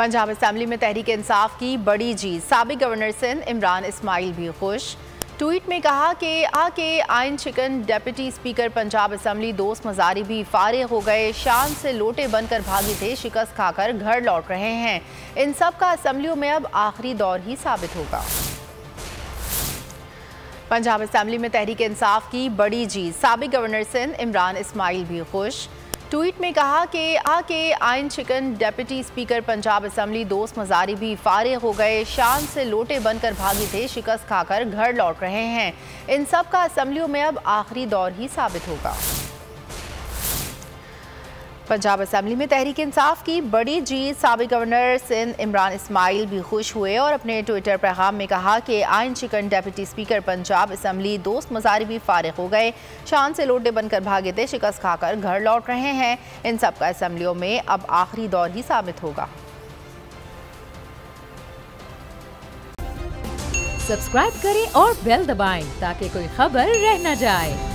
Punjab assembly में तहरीक इंसाफ की बड़ी जीत, साबिक गवर्नर सिंध इमरान इस्माइल भी खुश। ट्वीट में कहा कि आइन chicken deputy speaker Punjab assembly दोस्त मजारी भी फारिग हो गए, शान से लोटे बनकर भागे थे, शिकस्त खाकर घर लौट रहे हैं। इन सब का असेंबलियों में अब आखिरी दौर ही साबित होगा। पंजाब असेंबली में तहरीक इंसाफ की बड़ी जीत, साबिक गवर्नर सिंध इमरान इस्माइल भी खुश। ट्वीट में कहा कि आइन chicken deputy speaker Punjab assembly दोस्त मजारी भी फारिग हो गए, शान से लोटे बनकर भागे थे, शिकस्त खाकर घर लौट रहे हैं। इन सब का असेंबलियों में अब आखिरी दौर ही साबित होगा। पंजाब असेंबली में तहरीक इंसाफ की बड़ी जीत, साबिक गवर्नर सिंध इमरान इस्माइल भी खुश हुए और अपने ट्विटर पैगाम में कहा कि आइन chicken deputy speaker Punjab assembly दोस्त मजारी भी फारिग हो गए, शान से लोटे बनकर भागे थे, शिकस्त खाकर घर लौट रहे हैं। इन सब का असेंबलियों में अब आखिरी दौर ही साबित होगा। सब्सक्राइब करें और बेल दबाएं ताकि कोई खबर रह न जाए।